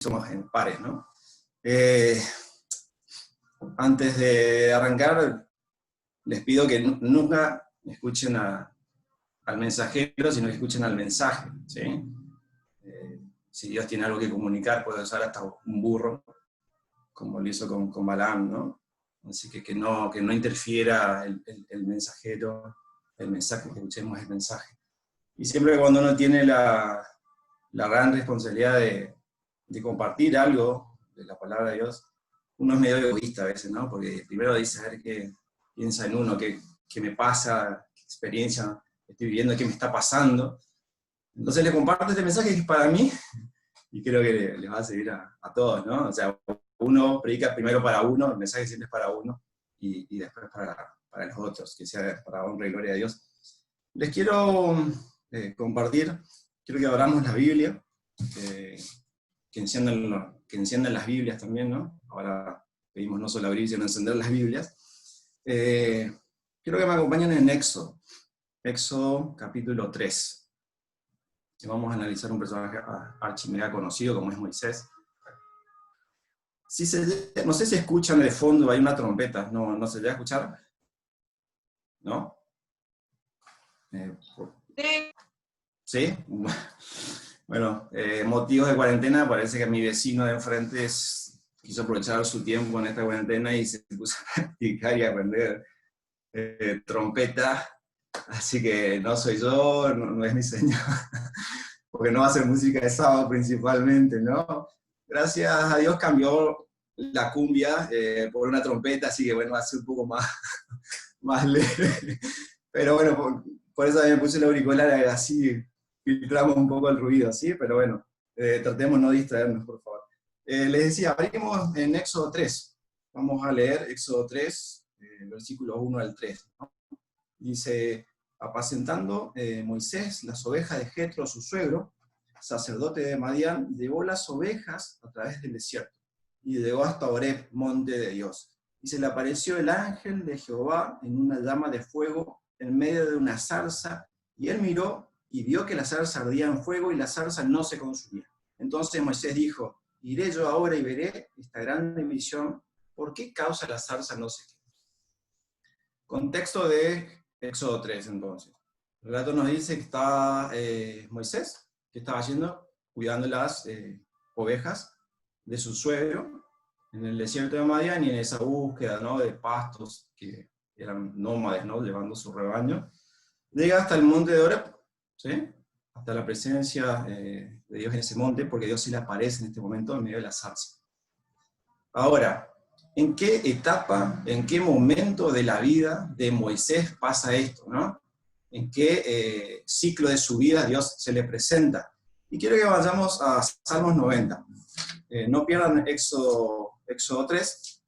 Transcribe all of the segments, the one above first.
somos en pares, ¿no? Antes de arrancar, les pido que nunca escuchen al mensajero, sino que escuchen al mensaje, ¿sí? Si Dios tiene algo que comunicar, puede usar hasta un burro, como lo hizo con Balaam, ¿no? Así que no interfiera el mensajero, el mensaje, que escuchemos el mensaje. Y siempre cuando uno tiene la gran responsabilidad de compartir algo de la palabra de Dios, uno es medio egoísta a veces, ¿no? Porque primero dice, a ver qué piensa en uno, qué me pasa, qué experiencia estoy viviendo, qué me está pasando. Entonces le comparto este mensaje que es para mí, y creo que les va a servir a todos, ¿no? O sea, uno predica primero para uno, el mensaje siempre es para uno, y después para los otros, que sea para honra y gloria a Dios. Les quiero compartir, quiero que abramos la Biblia, que enciendan las Biblias también, ¿no? Ahora pedimos no solo abrir, sino encender las Biblias. Quiero que me acompañen en Éxodo capítulo 3. Y vamos a analizar un personaje archimega conocido como es Moisés. No sé si escuchan de fondo, hay una trompeta, ¿no se llega a escuchar? ¿No? ¿Sí? Bueno, motivos de cuarentena, parece que mi vecino de enfrente quiso aprovechar su tiempo en esta cuarentena y se puso a practicar y a aprender trompeta, así que no soy yo, no es mi señor, porque no va a ser música de sábado principalmente, ¿no? Gracias a Dios cambió la cumbia por una trompeta, así que bueno, va a ser un poco más leve, pero bueno, por eso me puse el auricular así, filtramos un poco el ruido, ¿sí? Pero bueno, tratemos no distraernos, por favor. Les decía, abrimos en Éxodo 3. Vamos a leer Éxodo 3, versículos 1 al 3, ¿no? Dice, apacentando Moisés las ovejas de Jetro, su suegro, sacerdote de Madián, llevó las ovejas a través del desierto, y llegó hasta Horeb, monte de Dios. Y se le apareció el ángel de Jehová en una llama de fuego en medio de una zarza, y él miró y vio que la zarza ardía en fuego y la zarza no se consumía. Entonces Moisés dijo, iré yo ahora y veré esta gran visión, ¿por qué causa la zarza no se quema? Contexto de Éxodo 3, entonces. El relato nos dice que está Moisés, que estaba haciendo, cuidando las ovejas de su suegro en el desierto de Madián, y en esa búsqueda, ¿no?, de pastos que eran nómades, ¿no?, llevando su rebaño, llega hasta el monte de Horeb, ¿sí?, hasta la presencia de Dios en ese monte, porque Dios sí le aparece en este momento en medio de la zarza. Ahora, ¿en qué etapa, en qué momento de la vida de Moisés pasa esto, ¿no? ¿En qué ciclo de su vida Dios se le presenta? Y quiero que vayamos a Salmos 90. No pierdan Éxodo 3.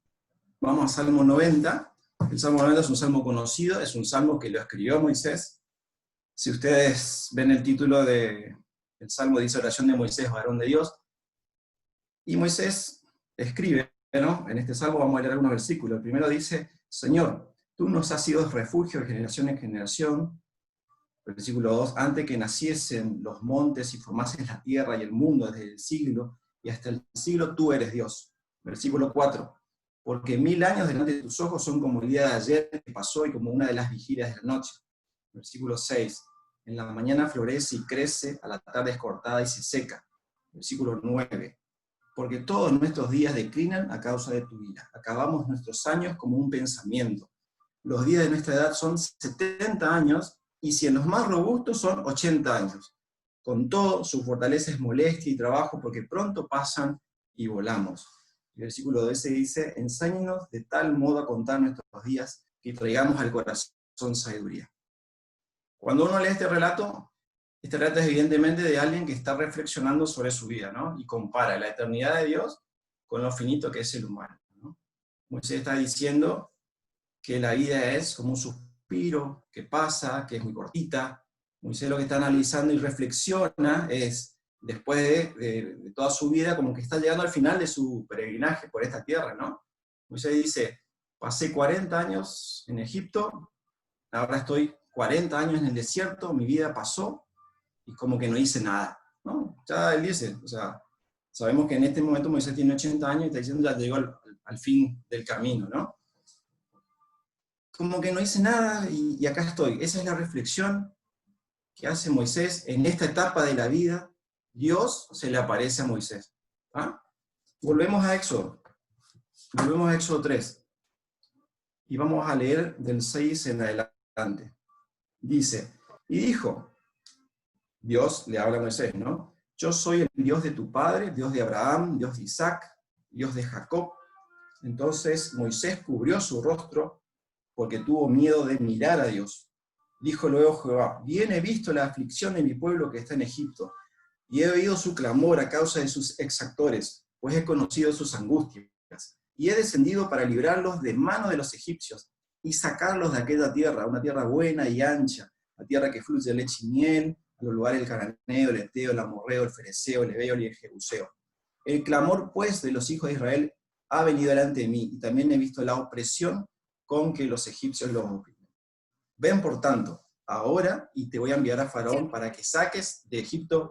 Vamos a Salmo 90. El Salmo 90 es un salmo conocido, es un salmo que lo escribió Moisés. Si ustedes ven el título del salmo, dice oración de Moisés, varón de Dios. Y Moisés escribe, ¿no?, en este salmo vamos a leer algunos versículos. El primero dice, Señor, tú nos has sido refugio de generación en generación. Versículo 2, antes que naciesen los montes y formases la tierra y el mundo desde el siglo, y hasta el siglo tú eres Dios. Versículo 4, porque 1000 años delante de tus ojos son como el día de ayer que pasó y como una de las vigilias de la noche. Versículo 6, en la mañana florece y crece, a la tarde es cortada y se seca. Versículo 9, porque todos nuestros días declinan a causa de tu ira. Acabamos nuestros años como un pensamiento. Los días de nuestra edad son 70 años, y si en los más robustos son 80 años. Con todo, su fortaleza es molestia y trabajo, porque pronto pasan y volamos. El versículo 12 dice, enséñanos de tal modo a contar nuestros días, que traigamos al corazón sabiduría. Cuando uno lee este relato es evidentemente de alguien que está reflexionando sobre su vida, ¿no?, y compara la eternidad de Dios con lo finito que es el humano, ¿no? Moisés está diciendo que la vida es como un suspiro que pasa, que es muy cortita. Moisés lo que está analizando y reflexiona es, después de toda su vida, como que está llegando al final de su peregrinaje por esta tierra, ¿no? Moisés dice, pasé 40 años en Egipto, ahora estoy 40 años en el desierto, mi vida pasó, y como que no hice nada, ¿no? Ya él dice, o sea, Sabemos que en este momento Moisés tiene 80 años y está diciendo ya llegó al fin del camino, ¿no? Como que no hice nada y acá estoy. Esa es la reflexión que hace Moisés en esta etapa de la vida. Dios se le aparece a Moisés. ¿Ah? Volvemos a Éxodo. Volvemos a Éxodo 3. Y vamos a leer del 6 en adelante. Dice, y dijo, Dios le habla a Moisés, ¿no? Yo soy el Dios de tu padre, Dios de Abraham, Dios de Isaac, Dios de Jacob. Entonces Moisés cubrió su rostro porque tuvo miedo de mirar a Dios. Dijo luego Jehová, bien he visto la aflicción de mi pueblo que está en Egipto, y he oído su clamor a causa de sus exactores, pues he conocido sus angustias, y he descendido para librarlos de mano de los egipcios, y sacarlos de aquella tierra, una tierra buena y ancha, la tierra que fluye leche y miel, a los lugares del cananeo, el eteo, el amorreo, el fereceo, el ebeo y el jebuseo. El clamor, pues, de los hijos de Israel ha venido delante de mí, y también he visto la opresión con que los egipcios los oprimen. Ven, por tanto, ahora, y te voy a enviar a Faraón para que saques de Egipto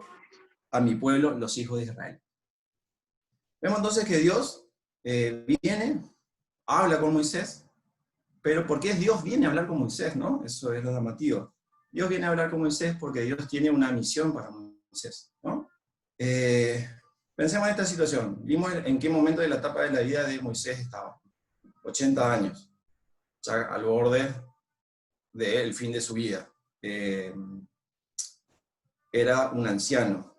a mi pueblo, los hijos de Israel. Vemos entonces que Dios viene, habla con Moisés, pero ¿por qué Dios viene a hablar con Moisés, no? Eso es lo llamativo. Dios viene a hablar con Moisés porque Dios tiene una misión para Moisés, ¿no? Pensemos en esta situación. Vimos en qué momento de la etapa de la vida de Moisés estaba. 80 años, ya al borde del fin de su vida. Era un anciano.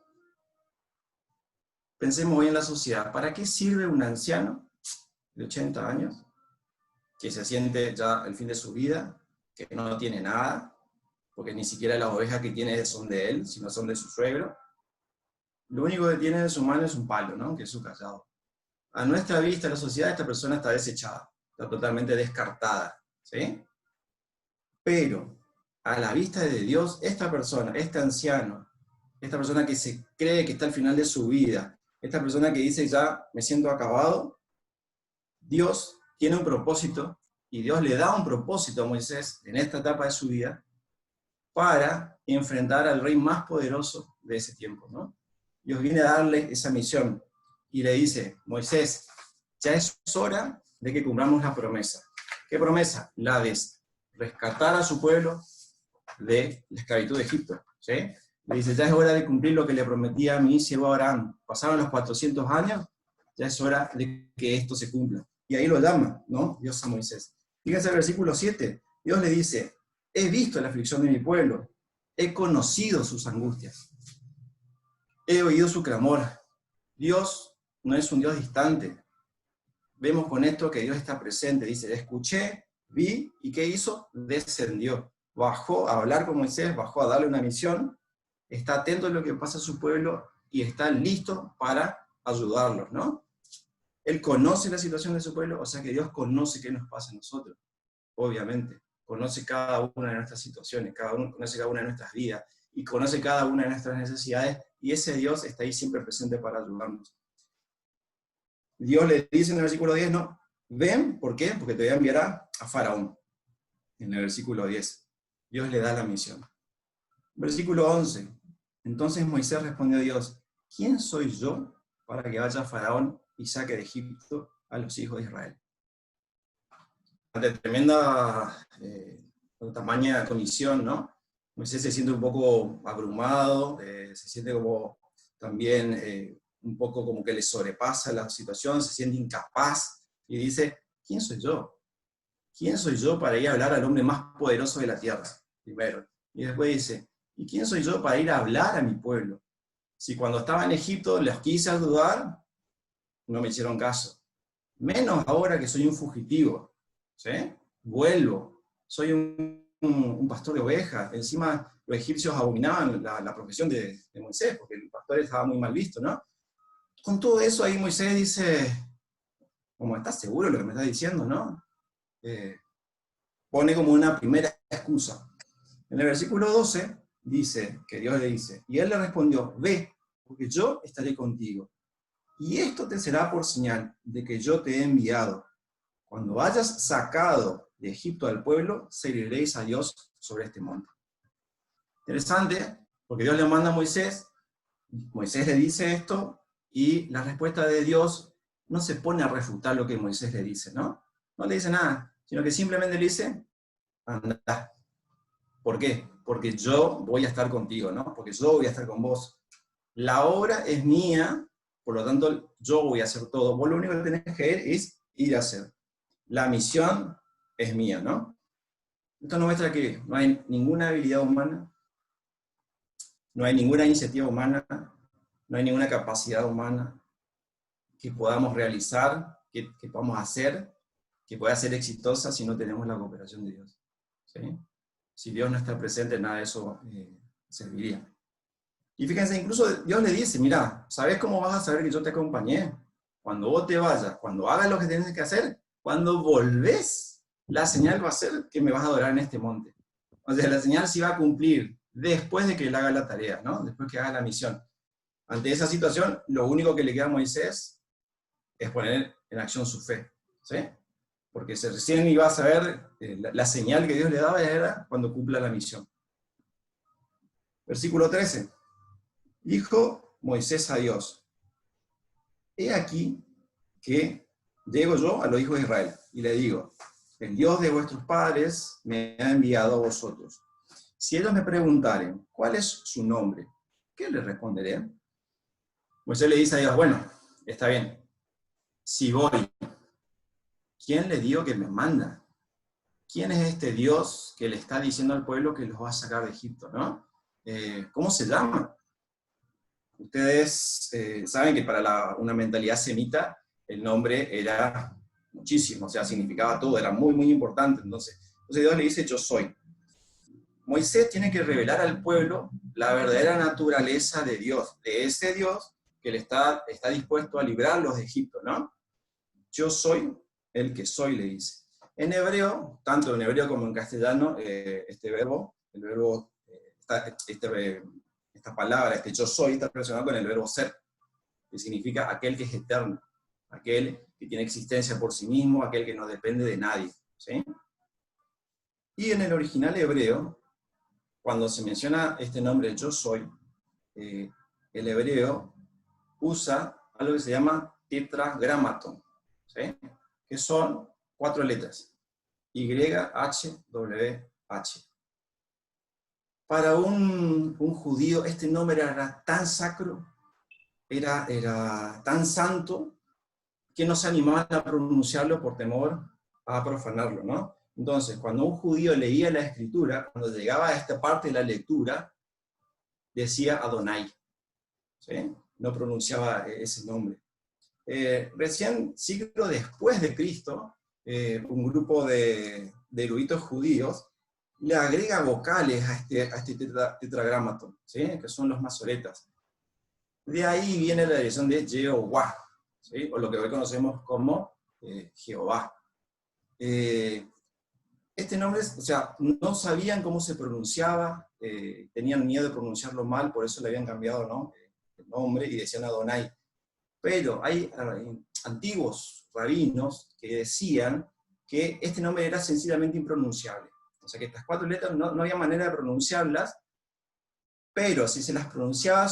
Pensemos hoy en la sociedad. ¿Para qué sirve un anciano de 80 años que se siente ya al fin de su vida, que no tiene nada, porque ni siquiera las ovejas que tiene son de él, sino son de su suegro? Lo único que tiene en su mano es un palo, ¿no? Que es su callado. A nuestra vista, en la sociedad, esta persona está desechada, está totalmente descartada, ¿sí? Pero a la vista de Dios, esta persona, este anciano, esta persona que se cree que está al final de su vida, esta persona que dice ya me siento acabado, Dios tiene un propósito, y Dios le da un propósito a Moisés en esta etapa de su vida para enfrentar al rey más poderoso de ese tiempo, ¿no? Dios viene a darle esa misión y le dice, Moisés, ya es hora de que cumplamos la promesa. ¿Qué promesa? La de rescatar a su pueblo de la esclavitud de Egipto, ¿sí? Le dice, ya es hora de cumplir lo que le prometía a mi siervo Abraham. Pasaron los 400 años, ya es hora de que esto se cumpla. Y ahí lo llama, ¿no? Dios a Moisés. Fíjense el versículo 7. Dios le dice, he visto la aflicción de mi pueblo, he conocido sus angustias, he oído su clamor. Dios no es un Dios distante. Vemos con esto que Dios está presente. Dice, escuché, vi, ¿y qué hizo? Descendió. Bajó a hablar con Moisés, bajó a darle una misión, está atento a lo que pasa a su pueblo y está listo para ayudarlos, ¿no? Él conoce la situación de su pueblo, o sea que Dios conoce qué nos pasa a nosotros, obviamente. Conoce cada una de nuestras situaciones, conoce cada una de nuestras vidas, y conoce cada una de nuestras necesidades, y ese Dios está ahí siempre presente para ayudarnos. Dios le dice en el versículo 10, no, ven, ¿por qué? Porque te voy a enviar a Faraón, en el versículo 10. Dios le da la misión. Versículo 11. Entonces Moisés respondió a Dios, ¿quién soy yo para que vaya a Faraón y saque de Egipto a los hijos de Israel? Ante tremenda tamaña comisión, ¿no? Moisés se siente un poco abrumado, se siente como también un poco como que le sobrepasa la situación, se siente incapaz y dice, ¿quién soy yo? ¿Quién soy yo para ir a hablar al hombre más poderoso de la tierra? Primero. Y después dice, ¿y quién soy yo para ir a hablar a mi pueblo? Si cuando estaba en Egipto les quise ayudar, no me hicieron caso. Menos ahora que soy un fugitivo, ¿sí? Vuelvo, soy un pastor de ovejas. Encima los egipcios abominaban la profesión de Moisés, porque el pastor estaba muy mal visto, ¿no? Con todo eso ahí Moisés dice, como, ¿estás seguro de lo que me estás diciendo, no? Pone como una primera excusa. En el versículo 12 dice, que Dios le dice, y él le respondió, ve, porque yo estaré contigo. Y esto te será por señal de que yo te he enviado. Cuando hayas sacado de Egipto al pueblo, serviréis a Dios sobre este monte. Interesante, porque Dios le manda a Moisés le dice esto, Y la respuesta de Dios no se pone a refutar lo que Moisés le dice, ¿no? No le dice nada, sino que simplemente le dice, anda. ¿Por qué? Porque yo voy a estar contigo, ¿no? Porque yo voy a estar con vos. La obra es mía, por lo tanto yo voy a hacer todo. Vos lo único que tenés que ir es ir a hacer. La misión es mía, ¿no? Esto nos muestra que no hay ninguna habilidad humana, no hay ninguna iniciativa humana, no hay ninguna capacidad humana que podamos realizar, que podamos hacer, que pueda ser exitosa si no tenemos la cooperación de Dios. ¿Sí? Si Dios no está presente, nada de eso serviría. Y fíjense, incluso Dios le dice, mira, ¿sabes cómo vas a saber que yo te acompañé? Cuando vos te vayas, cuando hagas lo que tienes que hacer, cuando volvés, la señal va a ser que me vas a adorar en este monte. O sea, la señal se va a cumplir después de que él haga la tarea, ¿no? Después que haga la misión. Ante esa situación, lo único que le queda a Moisés es poner en acción su fe, ¿sí? Porque se recién iba a saber, la señal que Dios le daba era cuando cumpla la misión. Versículo 13. Dijo Moisés a Dios, he aquí que llego yo a los hijos de Israel, y le digo, el Dios de vuestros padres me ha enviado a vosotros. Si ellos me preguntaren, ¿cuál es su nombre? ¿Qué les responderé? Moisés le dice a Dios, bueno, está bien, si voy, ¿quién le digo que me manda? ¿Quién es este Dios que le está diciendo al pueblo que los va a sacar de Egipto, ¿no? ¿Cómo se llama? Ustedes saben que para una mentalidad semita el nombre era muchísimo, o sea, significaba todo, era muy, muy importante. Entonces Dios le dice, yo soy. Moisés tiene que revelar al pueblo la verdadera naturaleza de Dios, de ese Dios que le está dispuesto a librarlos de Egipto, ¿no? Yo soy el que soy, le dice. En hebreo, tanto en hebreo como en castellano, esta palabra, este yo soy, está relacionado con el verbo ser, que significa aquel que es eterno, aquel que tiene existencia por sí mismo, aquel que no depende de nadie, ¿sí? Y en el original hebreo, cuando se menciona este nombre yo soy, el hebreo usa algo que se llama tetragramaton, ¿sí? Que son 4 letras, YHWH. Para un judío este nombre era tan sacro, era tan santo, que no se animaban a pronunciarlo por temor a profanarlo, ¿no? Entonces, cuando un judío leía la escritura, cuando llegaba a esta parte de la lectura, decía Adonai, ¿sí? No pronunciaba ese nombre. Recién, siglo después de Cristo, un grupo de eruditos judíos le agrega vocales a este tetragramaton, ¿sí? Que son los masoretas. De ahí viene la dirección de Jehová, ¿sí? O lo que hoy conocemos como Jehová. Este nombre, o sea, no sabían cómo se pronunciaba, tenían miedo de pronunciarlo mal, por eso le habían cambiado, ¿no? El nombre y decían Adonai. Pero hay antiguos rabinos que decían que este nombre era sencillamente impronunciable. O sea que estas 4 letras no había manera de pronunciarlas, pero si se las pronunciaba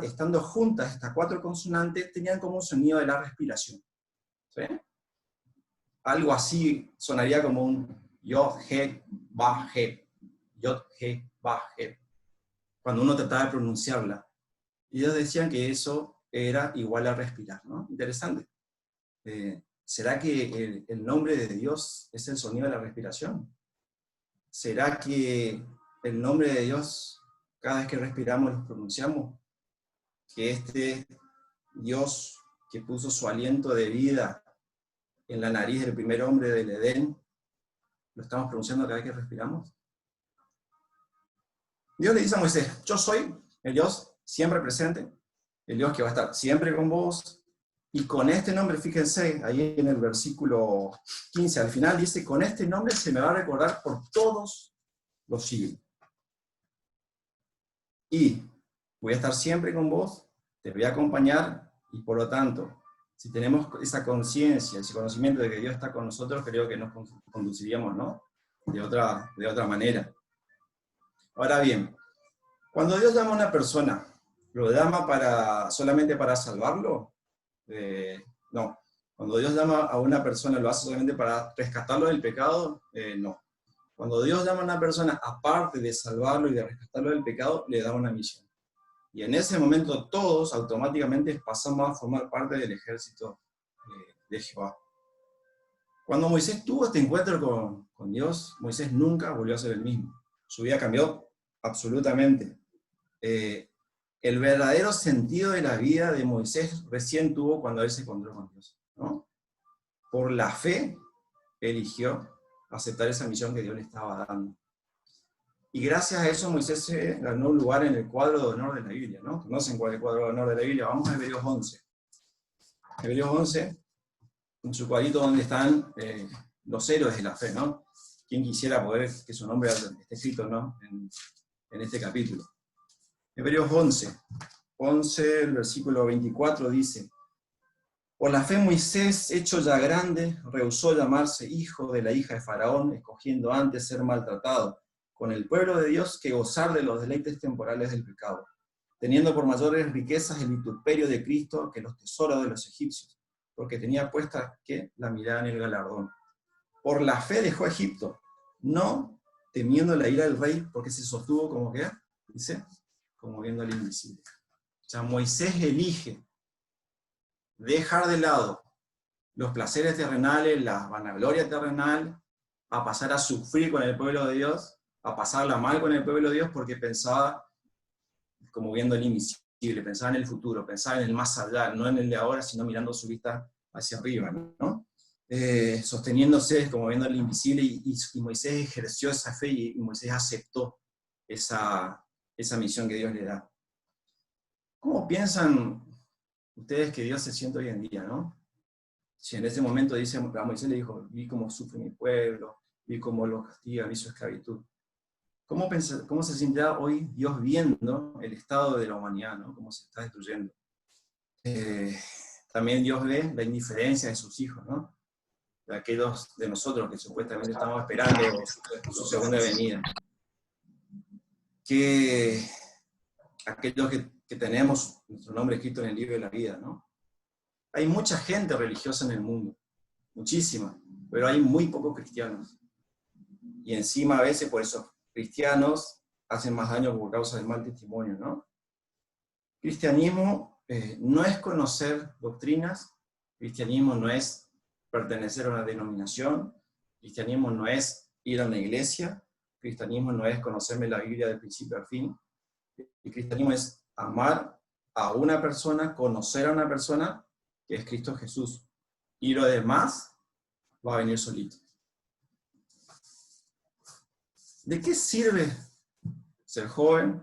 estando juntas estas 4 consonantes, tenían como un sonido de la respiración, ¿sí? Algo así sonaría como un Yod, He, Ba, He. Yod, He, Ba, He. Cuando uno trataba de pronunciarla. Y ellos decían que eso era igual a respirar, ¿no? Interesante. ¿Será que el nombre de Dios es el sonido de la respiración? ¿Será que el nombre de Dios, cada vez que respiramos, lo pronunciamos? Que este Dios que puso su aliento de vida en la nariz del primer hombre del Edén, ¿lo estamos pronunciando cada vez que respiramos? Dios le dice a Moisés, yo soy el Dios siempre presente, el Dios que va a estar siempre con vos, y con este nombre, fíjense, ahí en el versículo 15, al final dice, con este nombre se me va a recordar por todos los siglos. Y voy a estar siempre con vos, te voy a acompañar, y por lo tanto, si tenemos esa conciencia, ese conocimiento de que Dios está con nosotros, creo que nos conduciríamos, ¿no? De otra manera. Ahora bien, cuando Dios llama a una persona ¿Lo llama solamente para salvarlo? No. Cuando Dios llama a una persona, ¿lo hace solamente para rescatarlo del pecado? No. Cuando Dios llama a una persona, aparte de salvarlo y de rescatarlo del pecado, le da una misión. Y en ese momento todos automáticamente pasamos a formar parte del ejército de Jehová. Cuando Moisés tuvo este encuentro con Dios, Moisés nunca volvió a ser el mismo. Su vida cambió absolutamente. El verdadero sentido de la vida de Moisés recién tuvo cuando él se encontró con Dios, ¿no? Por la fe eligió aceptar esa misión que Dios le estaba dando. Y gracias a eso Moisés se ganó un lugar en el cuadro de honor de la Biblia, ¿no? ¿Conocen cuál es el cuadro de honor de la Biblia? Vamos a Hebreos 11. Hebreos 11, en su cuadrito donde están los héroes de la fe, ¿no? ¿Quién quisiera poder que su nombre esté escrito, ¿no? en este capítulo? Hebreos 11, el versículo 24 dice: por la fe Moisés, hecho ya grande, rehusó llamarse hijo de la hija de Faraón, escogiendo antes ser maltratado con el pueblo de Dios que gozar de los deleites temporales del pecado, teniendo por mayores riquezas el vituperio de Cristo que los tesoros de los egipcios, porque tenía puesta ¿qué? La mirada en el galardón. Por la fe dejó Egipto, no temiendo la ira del rey, porque se sostuvo como ¿qué? Dice, como viendo al invisible. O sea, Moisés elige dejar de lado los placeres terrenales, la vanagloria terrenal, a pasar a sufrir con el pueblo de Dios, a pasarla mal con el pueblo de Dios, porque pensaba como viendo el invisible, pensaba en el futuro, pensaba en el más allá, no en el de ahora, sino mirando su vista hacia arriba, ¿no? Sosteniéndose como viendo el invisible, y Moisés ejerció esa fe, y Moisés aceptó esa misión que Dios le da. ¿Cómo piensan ustedes que Dios se siente hoy en día, no? Si en ese momento dice, a Moisés le dijo, vi cómo sufre mi pueblo, vi cómo lo castiga, vi su esclavitud. ¿Cómo se siente hoy Dios viendo el estado de la humanidad, ¿no? Cómo se está destruyendo? También Dios ve la indiferencia de sus hijos, ¿no? De aquellos de nosotros que supuestamente estamos esperando su segunda venida. Que aquellos que tenemos nuestro nombre escrito en el libro de la vida, ¿no? Hay mucha gente religiosa en el mundo, muchísima, pero hay muy pocos cristianos. Y encima a veces por eso cristianos hacen más daño por causa del mal testimonio, ¿no? Cristianismo no es conocer doctrinas, cristianismo no es pertenecer a una denominación, cristianismo no es ir a una iglesia, cristianismo no es conocerme la Biblia de principio a fin, el cristianismo es amar a una persona, conocer a una persona, que es Cristo Jesús, y lo demás va a venir solito. ¿De qué sirve ser joven?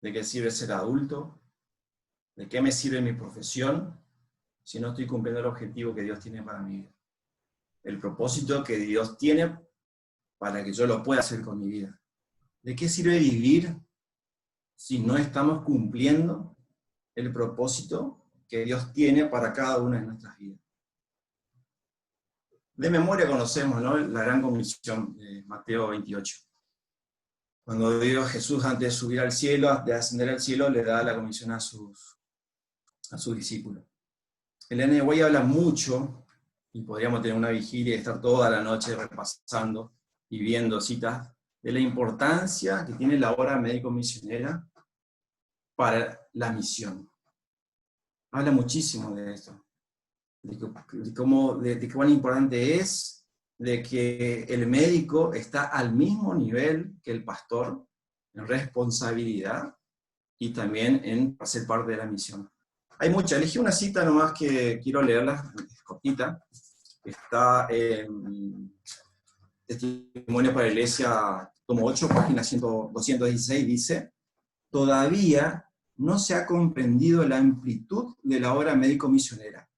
¿De qué sirve ser adulto? ¿De qué me sirve mi profesión si no estoy cumpliendo el objetivo que Dios tiene para mi vida? El propósito que Dios tiene para que yo lo pueda hacer con mi vida. ¿De qué sirve vivir si no estamos cumpliendo el propósito que Dios tiene para cada una de nuestras vidas? De memoria conocemos, ¿no?, la gran comisión de Mateo 28. Cuando Jesús, antes de subir al cielo, de ascender al cielo, le da la comisión a sus discípulos. El N. Way habla mucho, y podríamos tener una vigilia y estar toda la noche repasando y viendo citas, de la importancia que tiene la obra médico-misionera para la misión. Habla muchísimo de esto, de qué cuán importante es, de que el médico está al mismo nivel que el pastor en responsabilidad y también en ser parte de la misión. Hay muchas, elegí una cita nomás que quiero leerla, es cortita, está en Testimonio para la Iglesia, tomo 8, página 216, dice: todavía no se ha comprendido la amplitud de la obra médico-misionera.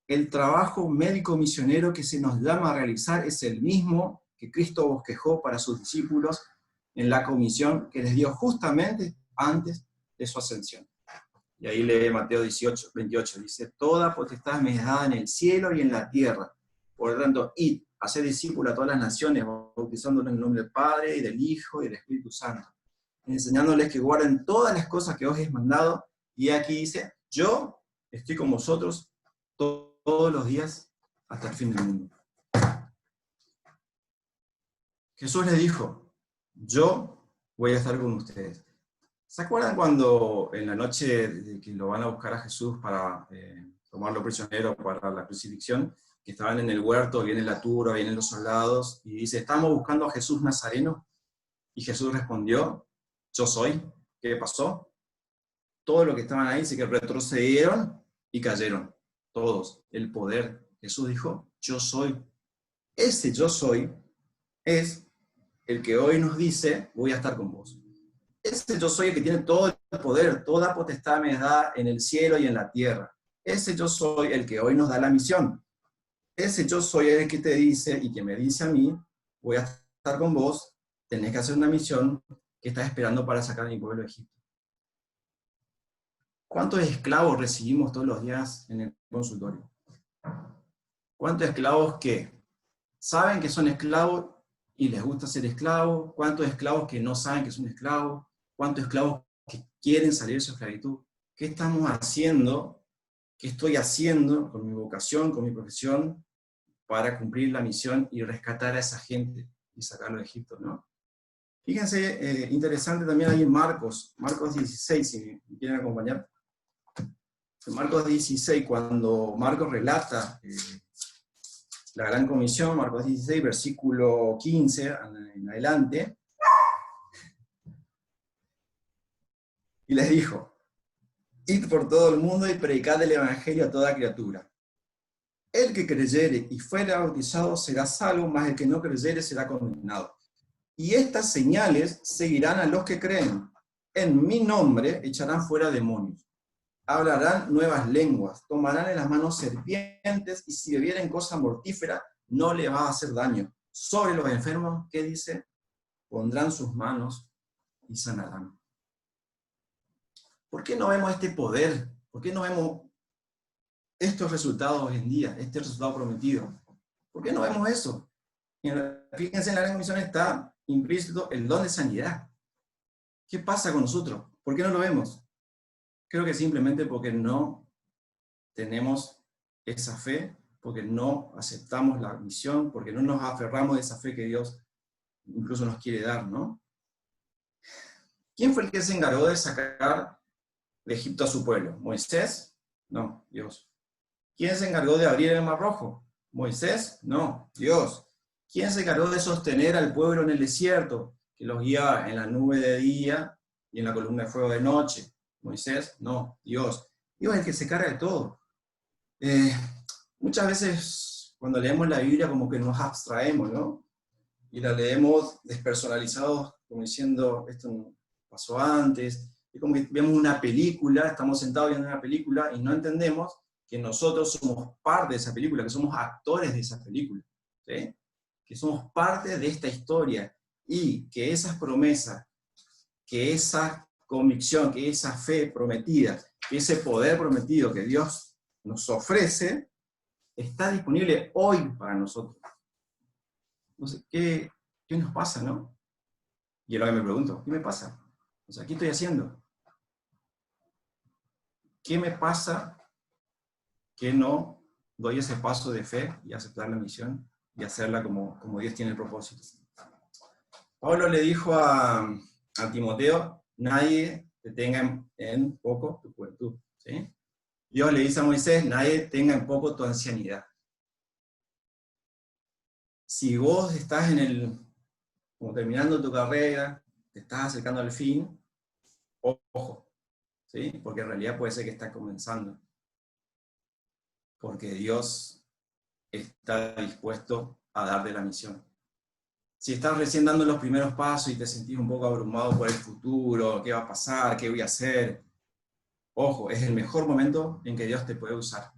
El trabajo médico-misionero que se nos llama a realizar es el mismo que Cristo bosquejó para sus discípulos en la comisión que les dio justamente antes de su ascensión. Y ahí lee Mateo 28, dice: toda potestad me es dada en el cielo y en la tierra. Por lo tanto, id, haced discípulos a todas las naciones, bautizándolos en el nombre del Padre, y del Hijo, y del Espíritu Santo, enseñándoles que guarden todas las cosas que os he mandado, y aquí dice, yo estoy con vosotros todos los días hasta el fin del mundo. Jesús les dijo, yo voy a estar con ustedes. ¿Se acuerdan cuando en la noche de que lo van a buscar a Jesús para tomarlo prisionero para la crucifixión, que estaban en el huerto, viene la turba, vienen los soldados, y dice, estamos buscando a Jesús Nazareno? Y Jesús respondió, yo soy. ¿Qué pasó? Todo lo que estaban ahí dice que retrocedieron y cayeron. Todos. El poder. Jesús dijo, yo soy. Ese yo soy es el que hoy nos dice, voy a estar con vos. Ese yo soy el que tiene todo el poder, toda potestad me da en el cielo y en la tierra. Ese yo soy el que hoy nos da la misión. Ese yo soy el que te dice y que me dice a mí, voy a estar con vos, tenés que hacer una misión que estás esperando para sacar a mi pueblo de Egipto. ¿Cuántos esclavos recibimos todos los días en el consultorio? ¿Cuántos esclavos que saben que son esclavos y les gusta ser esclavos? ¿Cuántos esclavos que no saben que son esclavos? ¿Cuántos esclavos que quieren salir de su esclavitud? ¿Qué estamos haciendo? ¿Qué estoy haciendo con mi vocación, con mi profesión, para cumplir la misión y rescatar a esa gente y sacarlo de Egipto, ¿no? Fíjense, interesante también ahí en Marcos 16, si me quieren acompañar. En Marcos 16, cuando Marcos relata la gran comisión, Marcos 16, versículo 15 en adelante, y les dijo, id por todo el mundo y predicad el evangelio a toda criatura. El que creyere y fuere bautizado será salvo, mas el que no creyere será condenado. Y estas señales seguirán a los que creen. En mi nombre echarán fuera demonios. Hablarán nuevas lenguas. Tomarán en las manos serpientes y si bebieren cosa mortífera no le va a hacer daño. Sobre los enfermos, ¿qué dice? Pondrán sus manos y sanarán. ¿Por qué no vemos este poder? ¿Por qué no vemos estos resultados hoy en día, este resultado prometido? ¿Por qué no vemos eso? Fíjense, en la gran comisión está implícito el don de sanidad. ¿Qué pasa con nosotros? ¿Por qué no lo vemos? Creo que simplemente porque no tenemos esa fe, porque no aceptamos la misión, porque no nos aferramos de esa fe que Dios incluso nos quiere dar, ¿no? ¿Quién fue el que se encargó de sacar de Egipto a su pueblo? ¿Moisés? No, Dios. ¿Quién se encargó de abrir el Mar Rojo? ¿Moisés? No, Dios. ¿Quién se encargó de sostener al pueblo en el desierto, que los guiaba en la nube de día y en la columna de fuego de noche? ¿Moisés? No, Dios. Dios es el que se carga de todo. Muchas veces cuando leemos la Biblia como que nos abstraemos, ¿no? Y la leemos despersonalizados, como diciendo, esto no pasó antes. Es como que vemos una película, estamos sentados viendo una película y no entendemos que nosotros somos parte de esa película, que somos actores de esa película, ¿sí? Que somos parte de esta historia y que esas promesas, que esa convicción, que esa fe prometida, que ese poder prometido que Dios nos ofrece, está disponible hoy para nosotros. Entonces, ¿qué nos pasa, no? Y es lo que me pregunto, ¿qué me pasa? O sea, ¿qué estoy haciendo? ¿Qué me pasa que no doy ese paso de fe y aceptar la misión y hacerla como Dios tiene el propósito? Pablo le dijo a Timoteo, nadie te tenga en poco tu juventud, ¿sí? Dios le dice a Moisés, nadie tenga en poco tu ancianidad. Si vos estás como terminando tu carrera, te estás acercando al fin, ojo, ¿sí? Porque en realidad puede ser que estás comenzando. Porque Dios está dispuesto a darte la misión. Si estás recién dando los primeros pasos y te sentís un poco abrumado por el futuro, qué va a pasar, qué voy a hacer, ojo, es el mejor momento en que Dios te puede usar.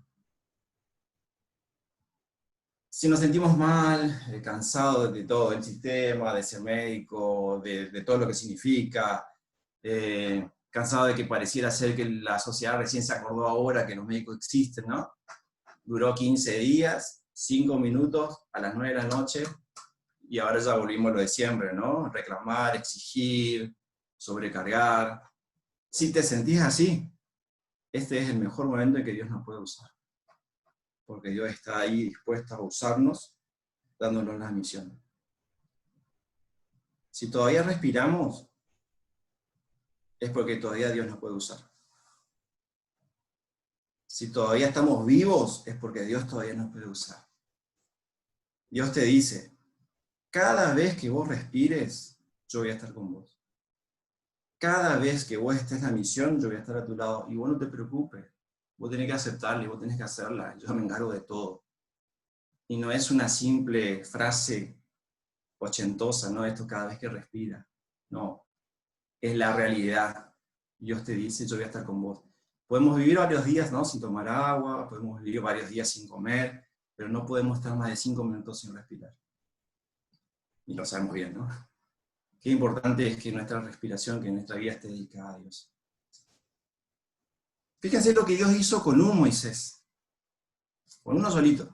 Si nos sentimos mal, cansados de todo el sistema, de ser médico, de todo lo que significa, cansado de que pareciera ser que la sociedad recién se acordó ahora que los médicos existen, ¿no? Duró 15 días, 5 minutos a las 9 de la noche, y ahora ya volvimos a lo de siempre, ¿no? Reclamar, exigir, sobrecargar. Si te sentís así, este es el mejor momento en que Dios nos puede usar. Porque Dios está ahí dispuesto a usarnos, dándonos la misión. Si todavía respiramos, es porque todavía Dios nos puede usar. Si todavía estamos vivos, es porque Dios todavía nos puede usar. Dios te dice, cada vez que vos respires, yo voy a estar con vos. Cada vez que vos estés en la misión, yo voy a estar a tu lado. Y vos no te preocupes. Vos tenés que aceptarla y vos tenés que hacerla. Yo me encargo de todo. Y no es una simple frase ochentosa, ¿no? Esto cada vez que respira. No. Es la realidad. Dios te dice, yo voy a estar con vos. Podemos vivir varios días, ¿no? Sin tomar agua, podemos vivir varios días sin comer, pero no podemos estar más de 5 minutos sin respirar. Y lo sabemos bien, ¿no? Qué importante es que nuestra respiración, que nuestra vida esté dedicada a Dios. Fíjense lo que Dios hizo con un Moisés, con uno solito,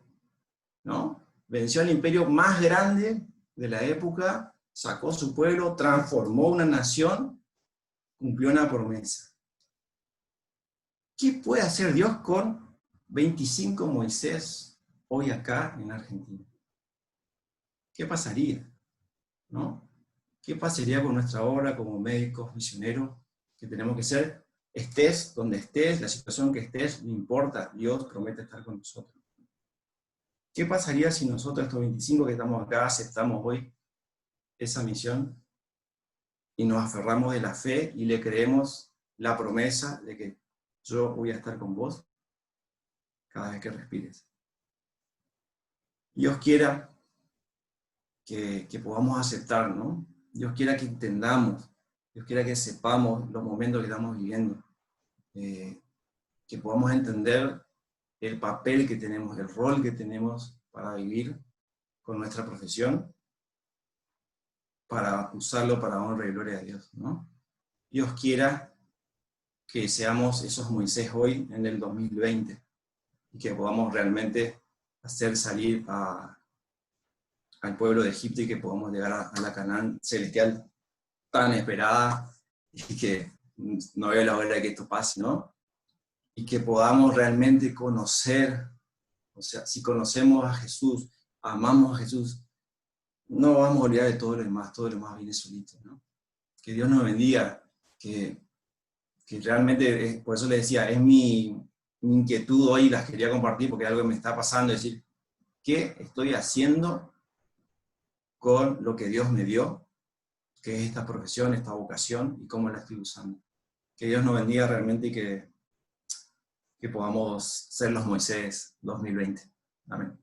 ¿no? Venció al imperio más grande de la época, sacó a su pueblo, transformó una nación, cumplió una promesa. ¿Qué puede hacer Dios con 25 Moisés hoy acá en Argentina? ¿Qué pasaría? ¿No? ¿Qué pasaría con nuestra obra como médicos, misioneros, que tenemos que ser? Estés donde estés, la situación que estés, no importa, Dios promete estar con nosotros. ¿Qué pasaría si nosotros, estos 25 que estamos acá, aceptamos hoy esa misión y nos aferramos de la fe y le creemos la promesa de que yo voy a estar con vos cada vez que respires? Dios quiera que podamos aceptar, ¿no? Dios quiera que entendamos, Dios quiera que sepamos los momentos que estamos viviendo, que podamos entender el papel que tenemos, el rol que tenemos para vivir con nuestra profesión, para usarlo para honra y gloria a Dios, ¿no? Dios quiera que seamos esos Moisés hoy en el 2020 y que podamos realmente hacer salir al pueblo de Egipto y que podamos llegar a la Canaán celestial tan esperada y que no veo la hora de que esto pase, ¿no? Y que podamos realmente conocer, o sea, si conocemos a Jesús, amamos a Jesús, no vamos a olvidar de todo lo demás viene solito, ¿no? Que Dios nos bendiga, que realmente, por eso le decía, es mi inquietud hoy, las quería compartir porque algo me está pasando, es decir, ¿qué estoy haciendo con lo que Dios me dio, que es esta profesión, esta vocación, y cómo la estoy usando? Que Dios nos bendiga realmente y que podamos ser los Moisés 2020. Amén.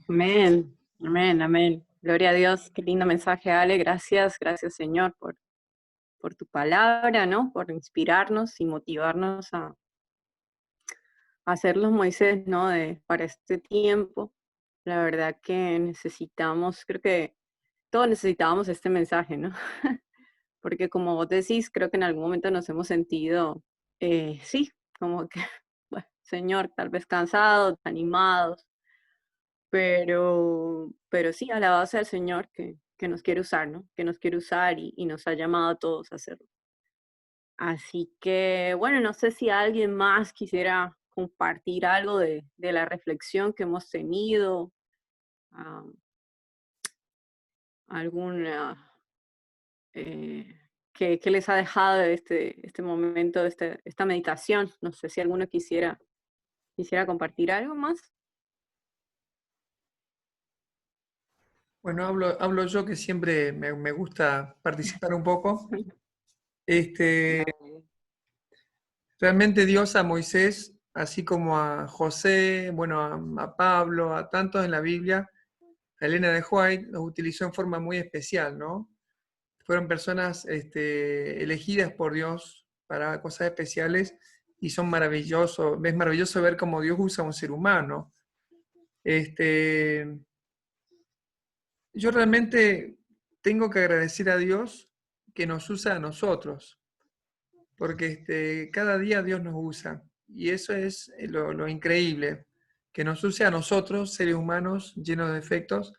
Amén, amén, amén. Gloria a Dios, qué lindo mensaje, Ale. Gracias, gracias Señor por tu palabra, ¿no? Por inspirarnos y motivarnos a ser los Moisés, ¿no? Para este tiempo. La verdad que necesitamos, creo que todos necesitábamos este mensaje, ¿no? Porque como vos decís, creo que en algún momento nos hemos sentido, sí, como que, bueno, Señor, tal vez cansados, animados, pero sí, alabado sea el Señor que nos quiere usar, ¿no? Que nos quiere usar y nos ha llamado a todos a hacerlo. Así que, bueno, no sé si alguien más quisiera compartir algo de la reflexión que hemos tenido, ah, alguna, que les ha dejado este momento, esta meditación. No sé si alguno quisiera compartir algo más. Bueno, hablo yo que siempre me gusta participar un poco. Realmente Dios a Moisés, así como a José, bueno, a Pablo, a tantos en la Biblia, a Elena de White, los utilizó en forma muy especial, ¿no? Fueron personas elegidas por Dios para cosas especiales y son maravillosos. Es maravilloso ver cómo Dios usa a un ser humano. Yo realmente tengo que agradecer a Dios que nos usa a nosotros, porque cada día Dios nos usa, y eso es lo increíble, que nos use a nosotros, seres humanos llenos de defectos,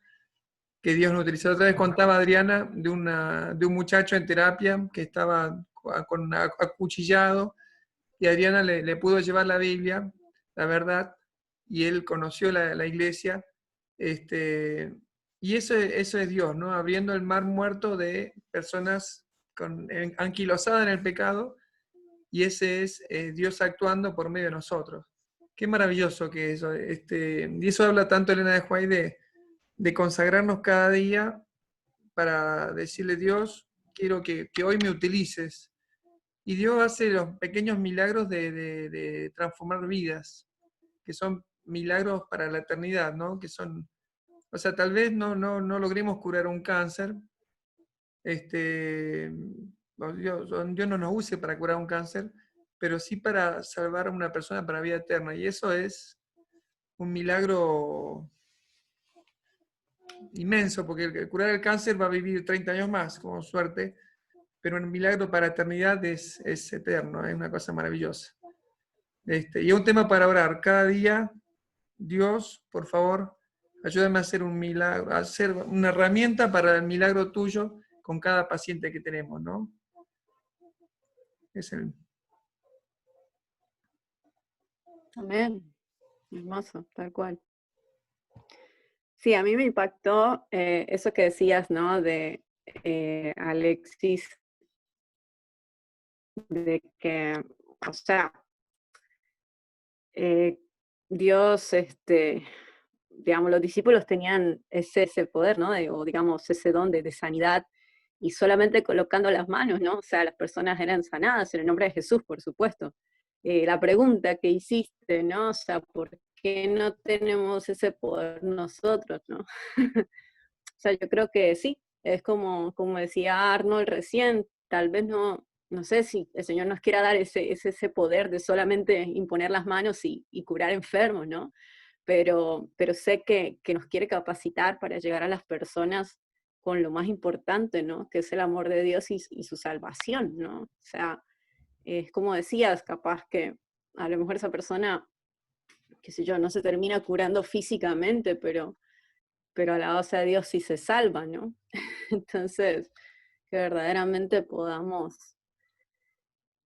que Dios nos utilizó. Otra vez contaba Adriana de un muchacho en terapia que estaba acuchillado, y Adriana le pudo llevar la Biblia, la verdad, y él conoció la iglesia. Y eso es Dios, ¿no? Abriendo el mar muerto de personas anquilosadas en el pecado, y ese es Dios actuando por medio de nosotros. Qué maravilloso que eso. Y eso habla tanto Elena de White de consagrarnos cada día para decirle: Dios, quiero que hoy me utilices. Y Dios hace los pequeños milagros de transformar vidas, que son milagros para la eternidad, ¿no? Que son, o sea, tal vez no logremos curar un cáncer, Dios no nos use para curar un cáncer, pero sí para salvar a una persona para vida eterna. Y eso es un milagro inmenso, porque el curar el cáncer va a vivir 30 años más, con suerte, pero un milagro para la eternidad es eterno, es una cosa maravillosa. Y un tema para orar. Cada día, Dios, por favor, ayúdame a hacer un milagro, a hacer una herramienta para el milagro tuyo con cada paciente que tenemos, ¿no? Amén. Hermoso, tal cual. Sí, a mí me impactó eso que decías, ¿no? De Alexis, de que, o sea, Dios, digamos, los discípulos tenían ese poder, ¿no? O digamos, ese don de sanidad, y solamente colocando las manos, ¿no? O sea, las personas eran sanadas en el nombre de Jesús, por supuesto. La pregunta que hiciste, ¿no? O sea, ¿por qué no tenemos ese poder nosotros, ¿no? O sea, yo creo que sí, es como decía Arnold recién, tal vez no sé si el Señor nos quiera dar ese poder de solamente imponer las manos y curar enfermos, ¿no? Pero sé que nos quiere capacitar para llegar a las personas con lo más importante, ¿no? Que es el amor de Dios y su salvación, ¿no? O sea, es como decías, capaz que a lo mejor esa persona, qué sé yo, no se termina curando físicamente, pero alabado sea Dios si se salva, ¿no? Entonces, que verdaderamente podamos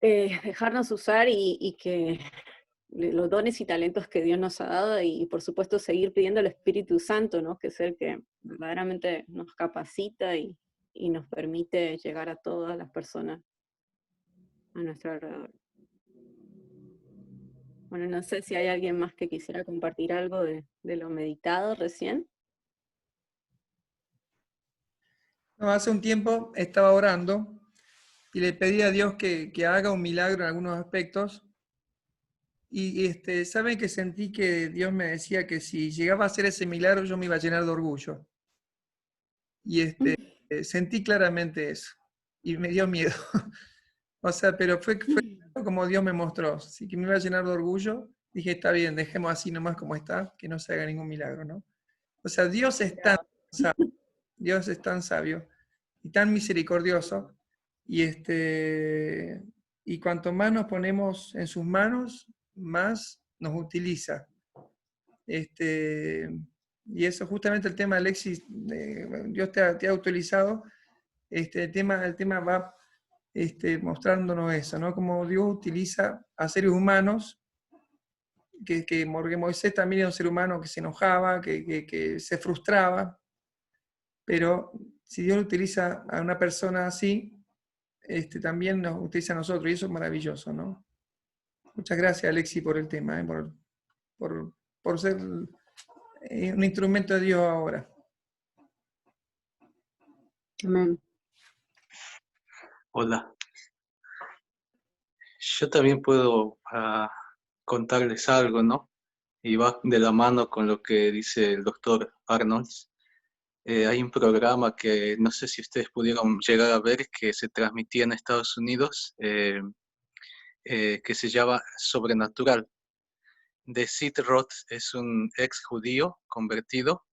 dejarnos usar y que los dones y talentos que Dios nos ha dado, y por supuesto seguir pidiendo al Espíritu Santo, ¿no? Que es el que verdaderamente nos capacita y nos permite llegar a todas las personas a nuestro alrededor. Bueno, no sé si hay alguien más que quisiera compartir algo de lo meditado recién. No, hace un tiempo estaba orando y le pedí a Dios que haga un milagro en algunos aspectos. Y saben que sentí que Dios me decía que si llegaba a hacer ese milagro yo me iba a llenar de orgullo. Y sentí claramente eso. Y me dio miedo. O sea, pero fue como Dios me mostró. Así que me iba a llenar de orgullo. Dije, está bien, dejemos así nomás como está, que no se haga ningún milagro, ¿no? O sea, Dios es tan sabio, Dios es tan sabio y tan misericordioso. Y, y cuanto más nos ponemos en sus manos, más nos utiliza. Y eso justamente el tema, Alexis, Dios te ha utilizado. El tema va mostrándonos eso, ¿no? Como Dios utiliza a seres humanos, que Moisés también era un ser humano que se enojaba, que se frustraba, pero si Dios utiliza a una persona así, también nos utiliza a nosotros, y eso es maravilloso, ¿no? Muchas gracias, Alexi, por el tema, por ser un instrumento de Dios ahora. Amén. Hola. Yo también puedo contarles algo, ¿no? Y va de la mano con lo que dice el doctor Arnold. Hay un programa que no sé si ustedes pudieron llegar a ver, que se transmitía en Estados Unidos, que se llama Sobrenatural. De Sid Roth, es un ex judío convertido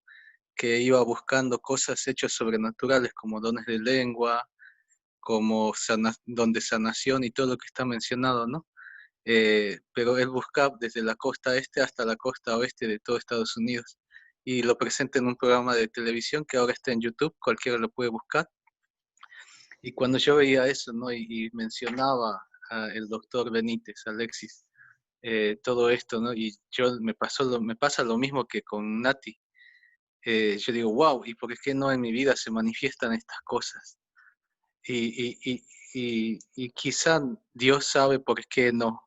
que iba buscando cosas hechas sobrenaturales como dones de lengua, como don de sanación y todo lo que está mencionado, ¿no? Pero él buscaba desde la costa este hasta la costa oeste de todo Estados Unidos. y lo presenta en un programa de televisión que ahora está en YouTube, cualquiera lo puede buscar. Y cuando yo veía eso, ¿no? y mencionaba el doctor Benítez, Alexis, todo esto, ¿no? Y me pasa lo mismo que con Nati. Yo digo, wow, ¿y por qué no en mi vida se manifiestan estas cosas? Y quizá Dios sabe por qué no,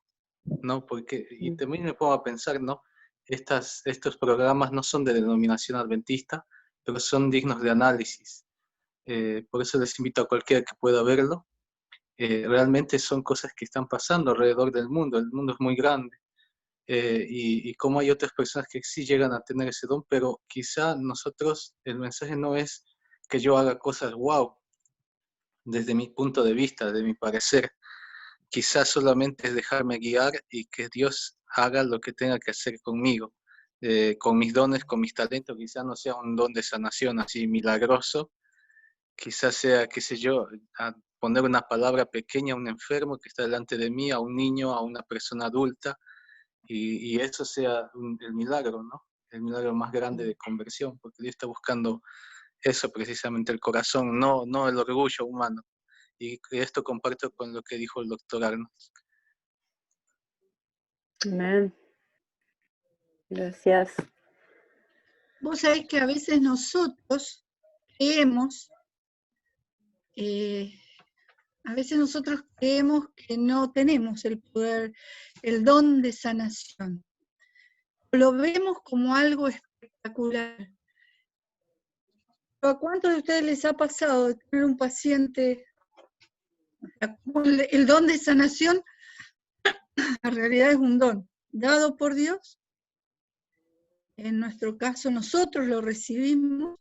¿no? Y también me pongo a pensar, ¿no? Estos programas no son de denominación adventista, pero son dignos de análisis. Por eso les invito a cualquiera que pueda verlo. Realmente son cosas que están pasando alrededor del mundo. El mundo es muy grande. Y como hay otras personas que sí llegan a tener ese don, pero quizá nosotros, el mensaje no es que yo haga cosas wow, desde mi punto de vista, de mi parecer. Quizás solamente es dejarme guiar y que Dios haga lo que tenga que hacer conmigo, con mis dones, con mis talentos. Quizás no sea un don de sanación así milagroso, quizás sea, qué sé yo, a poner una palabra pequeña a un enfermo que está delante de mí, a un niño, a una persona adulta, y eso sea el milagro, ¿no? El milagro más grande de conversión, porque Dios está buscando eso precisamente, el corazón, no el orgullo humano. Y esto comparto con lo que dijo el doctor Arnold. Amén. Gracias. Vos sabés que a veces nosotros creemos, que no tenemos el poder, el don de sanación. Lo vemos como algo espectacular. ¿A cuántos de ustedes les ha pasado de tener un paciente el don de sanación? En realidad es un don dado por Dios. En nuestro caso nosotros lo recibimos.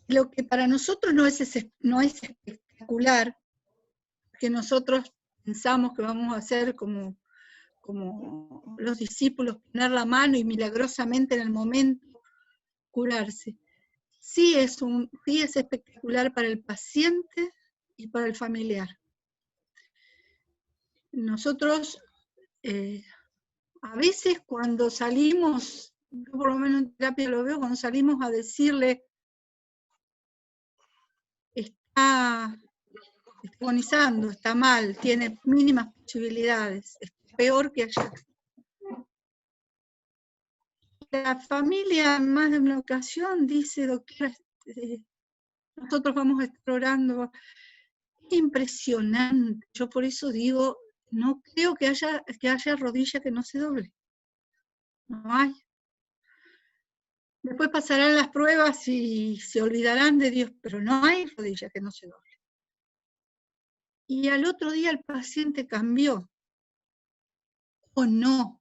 Lo que para nosotros no es espectacular, que nosotros pensamos que vamos a hacer como los discípulos, poner la mano y milagrosamente en el momento curarse. Sí es espectacular para el paciente y para el familiar. Nosotros, a veces cuando salimos, yo por lo menos en terapia lo veo, cuando salimos a decirle, está agonizando, está mal, tiene mínimas posibilidades, es peor que allá. La familia en más de una ocasión dice, doctora, nosotros vamos a estar orando. Es impresionante. Yo por eso digo, no creo que haya rodilla que no se doble. No hay. Después pasarán las pruebas y se olvidarán de Dios, pero no hay rodilla que no se doble. Y al otro día el paciente cambió. ¿O no?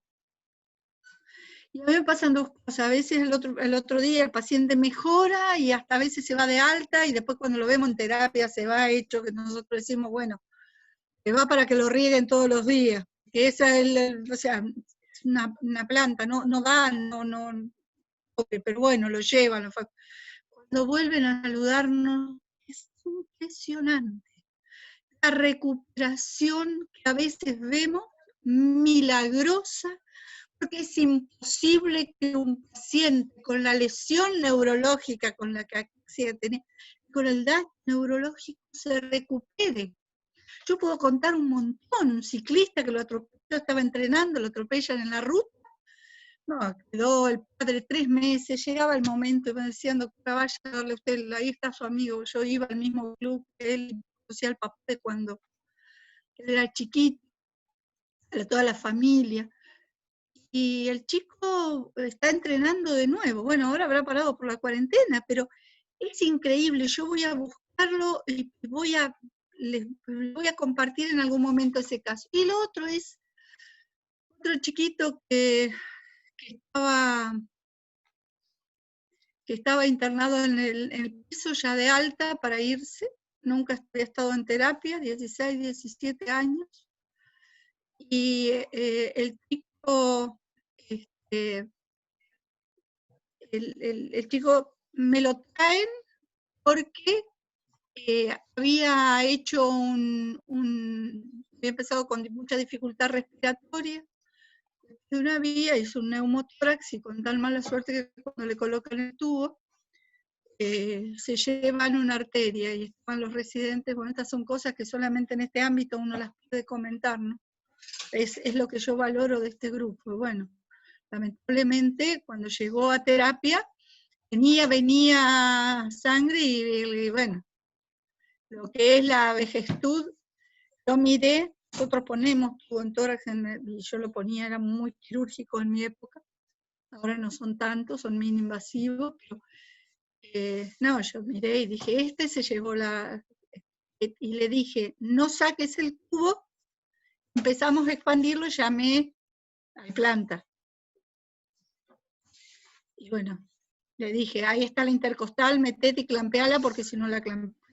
Y a mí me pasan dos cosas. A veces el otro día el paciente mejora y hasta a veces se va de alta y después cuando lo vemos en terapia se va hecho, que nosotros decimos, bueno, se va para que lo rieguen todos los días. Que esa es es una planta, no da, pero bueno, lo llevan. Cuando vuelven a saludarnos, es impresionante. La recuperación que a veces vemos, milagrosa, porque es imposible que un paciente con la lesión neurológica con la que tiene, con el daño neurológico se recupere. Yo puedo contar un montón, un ciclista que lo atropelló, estaba entrenando, lo atropellan en la ruta, no, quedó el padre 3 meses, llegaba el momento y me decían, doctora, vaya a darle a usted, ahí está su amigo, yo iba al mismo club que él, conocía al papá de cuando él era chiquito, a toda la familia, y el chico está entrenando de nuevo, bueno, ahora habrá parado por la cuarentena, pero es increíble, yo voy a buscarlo y les voy a compartir en algún momento ese caso. Y lo otro es otro chiquito que estaba internado en el piso ya de alta para irse, nunca había estado en terapia, 16, 17 años, y el chico, el chico me lo traen porque había empezado con mucha dificultad respiratoria, de una vía, hizo un neumotórax y con tan mala suerte que cuando le colocan el tubo, se llevan una arteria y estaban los residentes. Bueno, estas son cosas que solamente en este ámbito uno las puede comentar, ¿no? Es lo que yo valoro de este grupo. Bueno, lamentablemente cuando llegó a terapia, venía sangre y bueno, lo que es la vejestud, yo miré, nosotros ponemos tubo en tórax y yo lo ponía, era muy quirúrgico en mi época, ahora no son tantos, son mini invasivos, pero no, yo miré y dije, este se llevó y le dije, no saques el tubo, empezamos a expandirlo, llamé al planta. Y bueno, le dije, ahí está la intercostal, metete y clampeala, porque si no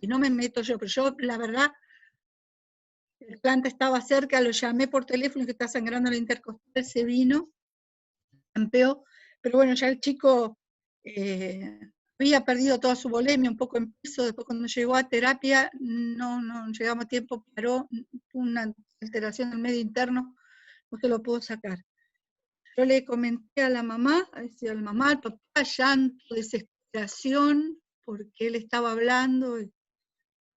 y no me meto yo, pero yo, la verdad, el planta estaba cerca, lo llamé por teléfono, que está sangrando la intercostal, se vino, campeó, pero bueno, ya el chico había perdido toda su volemia, un poco en peso, después cuando llegó a terapia, no llegamos a tiempo, paró, una alteración del medio interno, no se lo pudo sacar. Yo le comenté a la mamá, al papá, llanto, desesperación, porque él estaba hablando, y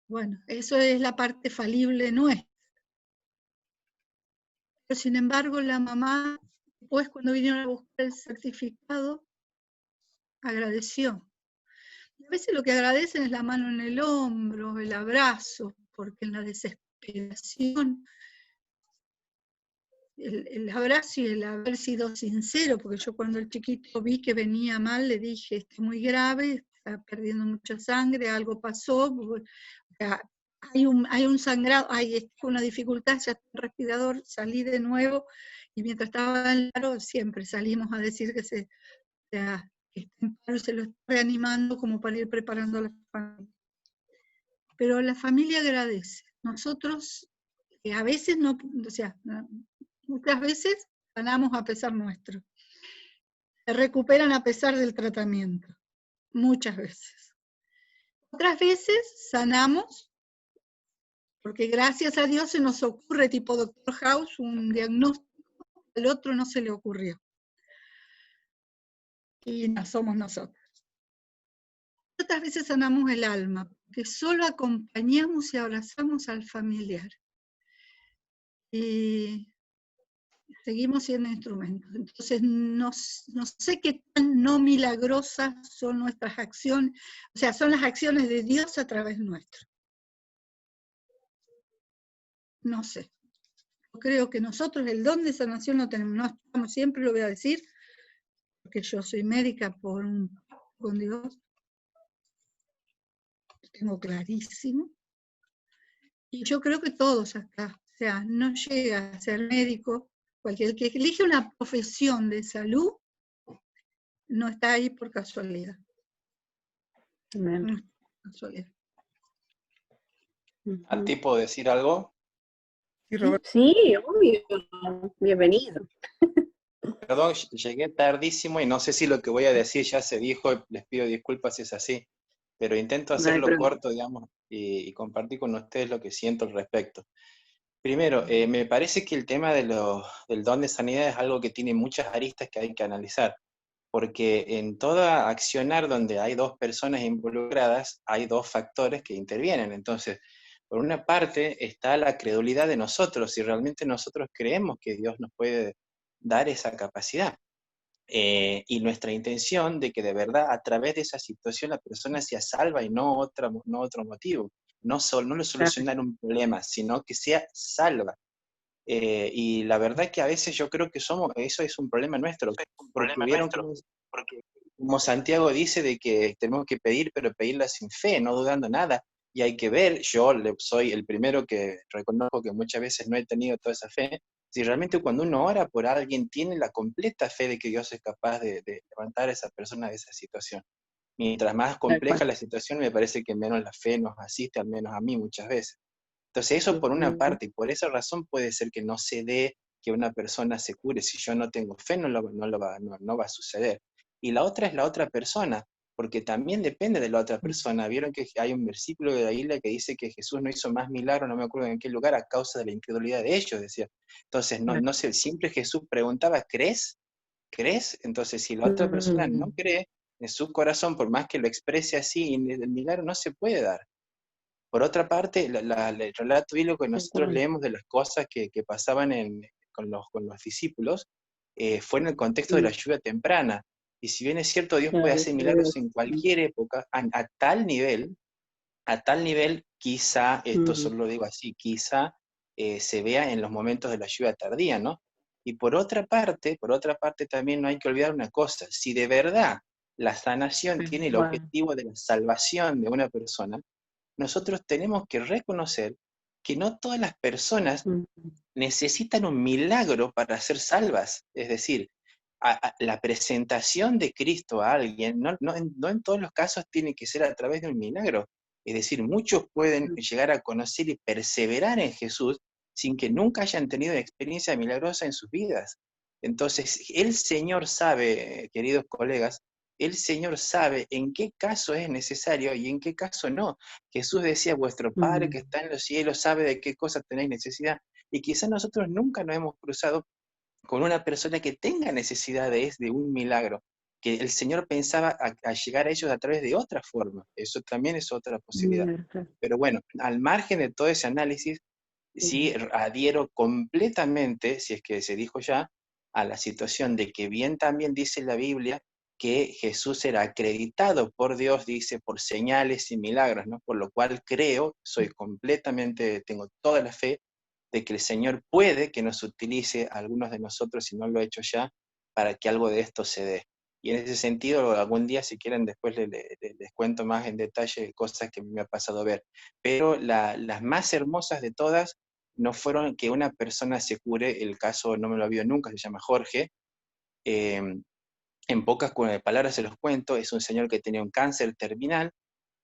bueno, eso es la parte falible nuestra. Pero sin embargo, la mamá, después cuando vinieron a buscar el certificado, agradeció. A veces lo que agradecen es la mano en el hombro, el abrazo, porque en la desesperación, el abrazo y el haber sido sincero, porque yo cuando el chiquito vi que venía mal, le dije, está muy grave, está perdiendo mucha sangre, algo pasó, o sea, hay un sangrado, hay una dificultad, ya está el respirador, salí de nuevo, y mientras estaba en el paro, siempre salimos a decir que se lo está reanimando como para ir preparando a la familia. Pero la familia agradece. Nosotros, a veces no, o sea, muchas veces sanamos a pesar nuestro. Se recuperan a pesar del tratamiento. Muchas veces. Otras veces sanamos porque gracias a Dios se nos ocurre, tipo Dr. House, un diagnóstico, al otro no se le ocurrió. Y no somos nosotros. Otras veces sanamos el alma, que solo acompañamos y abrazamos al familiar. Y seguimos siendo instrumentos. Entonces, no sé qué tan no milagrosas son nuestras acciones, o sea, son las acciones de Dios a través nuestro. No sé. Yo creo que nosotros el don de sanación lo tenemos, no estamos, siempre lo voy a decir, porque yo soy médica con Dios, lo tengo clarísimo. Y yo creo que todos acá, o sea, no llega a ser médico, cualquier que elige una profesión de salud, no está ahí por casualidad. Amén. No está por casualidad. ¿A ti puedo decir algo? Sí, Roberto. Sí, obvio. Bienvenido. Perdón, llegué tardísimo y no sé si lo que voy a decir ya se dijo, les pido disculpas si es así, pero intento No hay hacerlo problema. corto, digamos, y compartir con ustedes lo que siento al respecto. Primero, me parece que el tema del don de sanidad es algo que tiene muchas aristas que hay que analizar, porque en toda accionar donde hay dos personas involucradas, hay dos factores que intervienen. Entonces, por una parte está la credulidad de nosotros, si realmente nosotros creemos que Dios nos puede dar esa capacidad. Y nuestra intención de que de verdad a través de esa situación la persona sea salva y no otro motivo. No le solucionar un problema, sino que sea salva. Y la verdad que a veces yo creo que eso es un problema nuestro, porque hubieron como Santiago dice, de que tenemos que pedir, pero pedirla sin fe, no dudando nada. Y hay que ver, yo soy el primero que reconozco que muchas veces no he tenido toda esa fe, si realmente cuando uno ora por alguien tiene la completa fe de que Dios es capaz de levantar a esa persona de esa situación. Mientras más compleja la situación, me parece que menos la fe nos asiste, al menos a mí muchas veces. Entonces eso por una parte, y por esa razón puede ser que no se dé que una persona se cure. Si yo no tengo fe, no va a suceder. Y la otra es la otra persona. porque también depende de la otra persona. Vieron que hay un versículo de la Biblia que dice que Jesús no hizo más milagros, no me acuerdo en qué lugar, a causa de la incredulidad de ellos, decía. Entonces, no sé, siempre Jesús preguntaba, ¿crees? ¿Crees? Entonces, si la otra persona no cree, en su corazón, por más que lo exprese así, el milagro no se puede dar. Por otra parte, el relato bíblico que nosotros leemos de las cosas que pasaban con los discípulos, fue en el contexto de la lluvia temprana. Y si bien es cierto, Dios puede hacer milagros en cualquier época, a tal nivel, quizá, esto solo lo digo así, quizá se vea en los momentos de la lluvia tardía, ¿no? Y por otra parte también no hay que olvidar una cosa: si de verdad la sanación tiene el objetivo de la salvación de una persona, nosotros tenemos que reconocer que no todas las personas necesitan un milagro para ser salvas. Es decir, la presentación de Cristo a alguien, no en todos los casos tiene que ser a través de un milagro. Es decir, muchos pueden llegar a conocer y perseverar en Jesús sin que nunca hayan tenido experiencia milagrosa en sus vidas. Entonces, el Señor sabe, queridos colegas, el Señor sabe en qué caso es necesario y en qué caso no. Jesús decía, vuestro Padre que está en los cielos sabe de qué cosas tenéis necesidad. Y quizás nosotros nunca nos hemos cruzado con una persona que tenga necesidades de un milagro, que el Señor pensaba a llegar a ellos a través de otra forma. Eso también es otra posibilidad. Pero bueno, al margen de todo ese análisis, sí adhiero completamente, si es que se dijo ya, a la situación de que bien también dice la Biblia que Jesús era acreditado por Dios, dice, por señales y milagros, ¿no? Por lo cual creo, tengo toda la fe de que el Señor puede que nos utilice a algunos de nosotros, si no lo ha hecho ya, para que algo de esto se dé. Y en ese sentido, algún día, si quieren, después les cuento más en detalle cosas que me ha pasado a ver. Pero las más hermosas de todas no fueron que una persona se cure. El caso no me lo había nunca, se llama Jorge. En pocas palabras se los cuento, es un señor que tenía un cáncer terminal,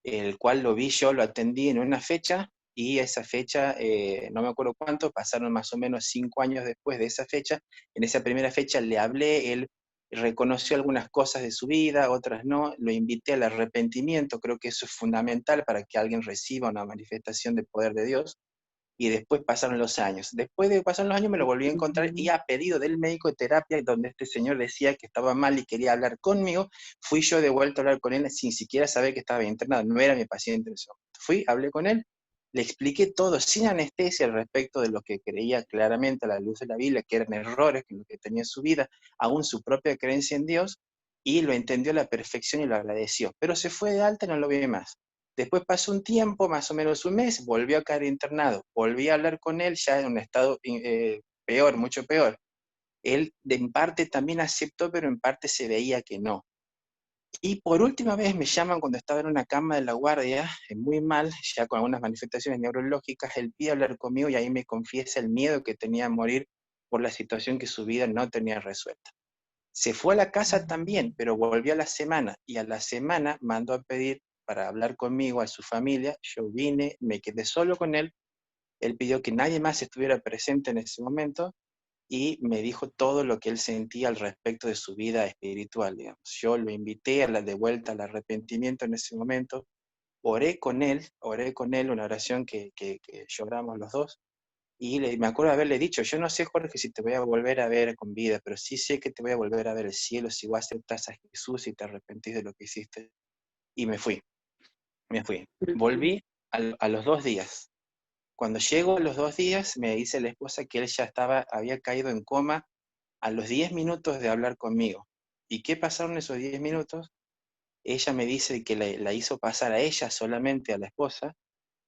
el cual lo vi yo, lo atendí en una fecha, y esa fecha, no me acuerdo cuánto, pasaron más o menos 5 años después de esa fecha. En esa primera fecha le hablé, él reconoció algunas cosas de su vida, otras no, lo invité al arrepentimiento, creo que eso es fundamental para que alguien reciba una manifestación del poder de Dios. Y después pasaron los años. Después de pasar los años me lo volví a encontrar, y a pedido del médico de terapia, donde este señor decía que estaba mal y quería hablar conmigo, fui yo de vuelta a hablar con él sin siquiera saber que estaba internado, no era mi paciente en ese momento. Fui, hablé con él, le expliqué todo sin anestesia al respecto de lo que creía claramente a la luz de la Biblia, que eran errores en lo que tenía en su vida, aún su propia creencia en Dios, y lo entendió a la perfección y lo agradeció. Pero se fue de alta y no lo vi más. Después pasó un tiempo, más o menos un mes, volvió a caer internado. Volví a hablar con él ya en un estado peor, mucho peor. Él en parte también aceptó, pero en parte se veía que no. Y por última vez me llaman cuando estaba en una cama de la guardia, muy mal, ya con algunas manifestaciones neurológicas. Él pide hablar conmigo y ahí me confiesa el miedo que tenía a morir por la situación que su vida no tenía resuelta. Se fue a la casa también, pero volvió a la semana, y a la semana mandó a pedir para hablar conmigo a su familia. Yo vine, me quedé solo con él. Él pidió que nadie más estuviera presente en ese momento, y me dijo todo lo que él sentía al respecto de su vida espiritual, digamos. Yo lo invité a la de vuelta al arrepentimiento en ese momento. Oré con él, una oración que lloramos los dos. Y me acuerdo de haberle dicho, yo no sé, Jorge, si te voy a volver a ver con vida, pero sí sé que te voy a volver a ver el cielo si vos aceptas a Jesús y te arrepentís de lo que hiciste. Y me fui. Volví a los 2 días. Cuando llego a los 2 días, me dice la esposa que él ya había caído en coma a los 10 minutos de hablar conmigo. ¿Y qué pasaron esos 10 minutos? Ella me dice que la hizo pasar a ella solamente, a la esposa.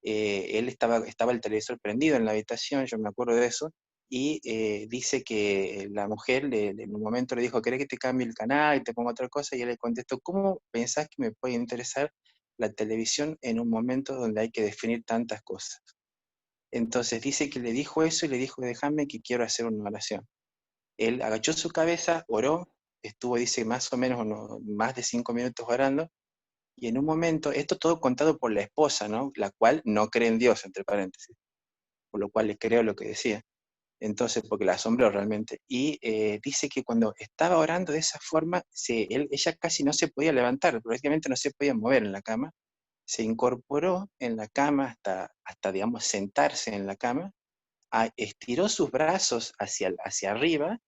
Él estaba el televisor prendido en la habitación, yo me acuerdo de eso, y dice que la mujer en un momento le dijo, ¿querés que te cambie el canal y te ponga otra cosa? Y él le contestó, ¿cómo pensás que me puede interesar la televisión en un momento donde hay que definir tantas cosas? Entonces dice que le dijo eso y le dijo, déjame que quiero hacer una oración. Él agachó su cabeza, oró, estuvo, dice, más o menos más de 5 minutos orando. Y en un momento, esto todo contado por la esposa, ¿no? La cual no cree en Dios, entre paréntesis, por lo cual le creo lo que decía. entonces, porque la asombró realmente. Y dice que cuando estaba orando de esa forma, ella casi no se podía levantar, prácticamente no se podía mover en la cama. Se incorporó en la cama hasta digamos, sentarse en la cama, estiró sus brazos hacia arriba,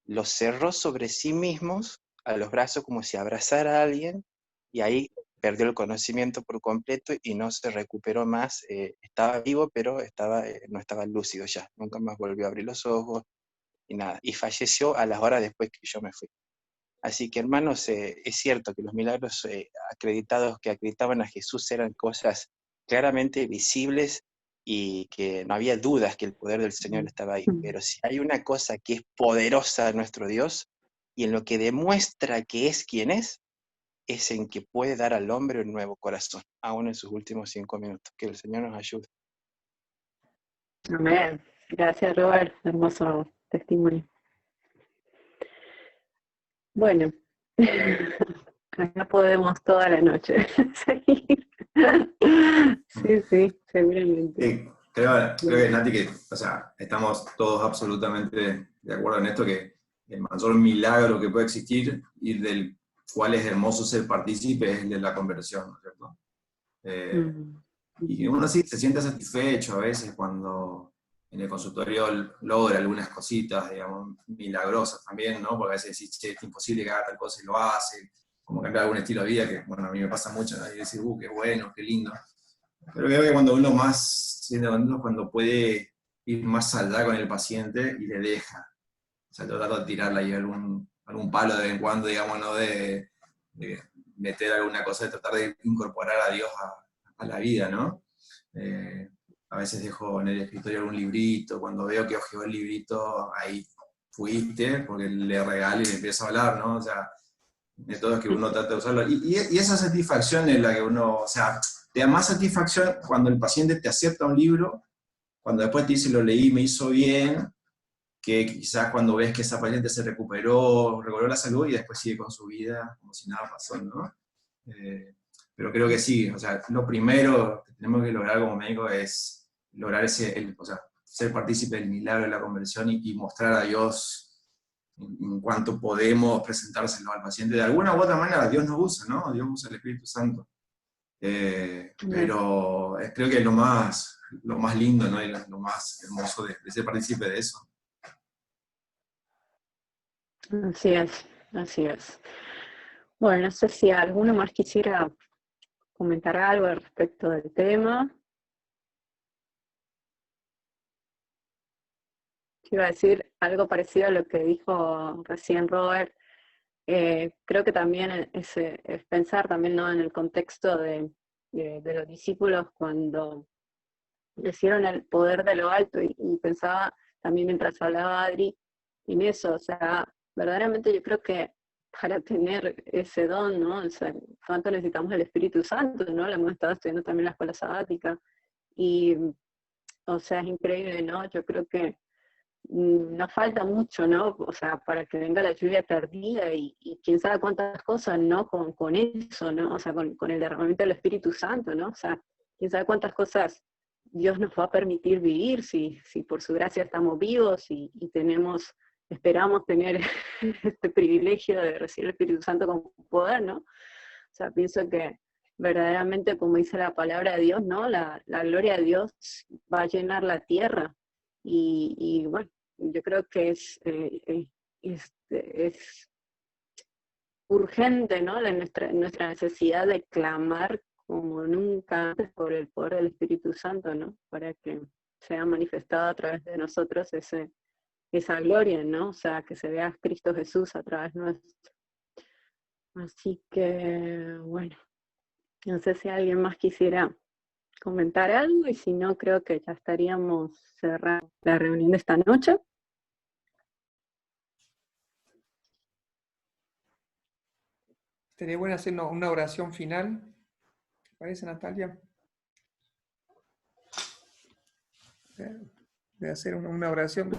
los cerró sobre sí mismos, a los brazos como si abrazara a alguien, y ahí perdió el conocimiento por completo y no se recuperó más. Estaba vivo, pero no estaba lúcido ya. Nunca más volvió a abrir los ojos y nada. Y falleció a las horas después que yo me fui. Así que, hermanos, es cierto que los milagros acreditados que acreditaban a Jesús eran cosas claramente visibles y que no había dudas que el poder del Señor estaba ahí. Pero si hay una cosa que es poderosa de nuestro Dios y en lo que demuestra que es quien es en que puede dar al hombre un nuevo corazón, aún en sus últimos 5 minutos. Que el Señor nos ayude. Amén. Gracias, Robert. Hermoso testimonio. Bueno, acá podemos toda la noche seguir. Sí, seguramente. Creo que Nati, o sea, estamos todos absolutamente de acuerdo en esto, que el mayor milagro que puede existir y del cual es hermoso ser partícipe es el de la conversión, ¿no es cierto? Y uno sí se siente satisfecho a veces cuando en el consultorio logra algunas cositas, digamos, milagrosas también, ¿no? Porque a veces decís, che, es imposible que haga tal cosa y lo hace, como cambiar algún estilo de vida, que bueno, a mí me pasa mucho, ¿no? Y decir, qué bueno, qué lindo. Pero creo que cuando uno más siente cuando puede ir más allá con el paciente y le deja, o sea, tratar de tirarle ahí algún palo de vez en cuando, digamos, ¿no? De meter alguna cosa, de tratar de incorporar a Dios a la vida, ¿no? A veces dejo en el escritorio algún librito, cuando veo que hojeó el librito, ahí fuiste, porque le regalo y le empiezo a hablar, ¿no? O sea, métodos que uno trata de usarlo. Y esa satisfacción es la que uno, o sea, te da más satisfacción cuando el paciente te acepta un libro, cuando después te dice, lo leí, me hizo bien, que quizás cuando ves que esa paciente se recobró la salud y después sigue con su vida como si nada pasó, ¿no? Pero creo que sí, o sea, lo primero que tenemos que lograr como médicos es lograr o sea, ser partícipe del milagro de la conversión y mostrar a Dios en cuanto podemos presentárselo al paciente. De alguna u otra manera Dios nos usa, ¿no? Dios usa el Espíritu Santo. Pero creo que es lo más lindo, ¿no? Y lo más hermoso de ser partícipe de eso. Así es. Bueno, no sé si alguno más quisiera comentar algo al respecto del tema. Iba a decir algo parecido a lo que dijo recién Robert. Creo que también es pensar también, ¿no? En el contexto de los discípulos cuando recibieron el poder de lo alto y pensaba también mientras hablaba Adri en eso, o sea, verdaderamente yo creo que para tener ese don, ¿no? O sea, cuánto necesitamos el Espíritu Santo, ¿no? Lo hemos estado estudiando también en la escuela sabática y, o sea, es increíble, ¿no? Yo creo que nos falta mucho, ¿no? O sea, para que venga la lluvia tardía y quién sabe cuántas cosas, ¿no? Con eso, ¿no? O sea, con el derramamiento del Espíritu Santo, ¿no? O sea, quién sabe cuántas cosas Dios nos va a permitir vivir si por su gracia estamos vivos y esperamos tener este privilegio de recibir el Espíritu Santo con poder, ¿no? O sea, pienso que verdaderamente, como dice la palabra de Dios, ¿no? La gloria de Dios va a llenar la tierra y bueno, yo creo que es urgente, ¿no? Nuestra necesidad de clamar como nunca antes por el poder del Espíritu Santo, ¿no? Para que sea manifestado a través de nosotros esa gloria, ¿no? O sea, que se vea Cristo Jesús a través nuestro. Así que, bueno, no sé si alguien más quisiera comentar algo y si no, creo que ya estaríamos cerrando la reunión de esta noche. Sería bueno hacer una oración final. ¿Te parece, Natalia? De hacer una oración.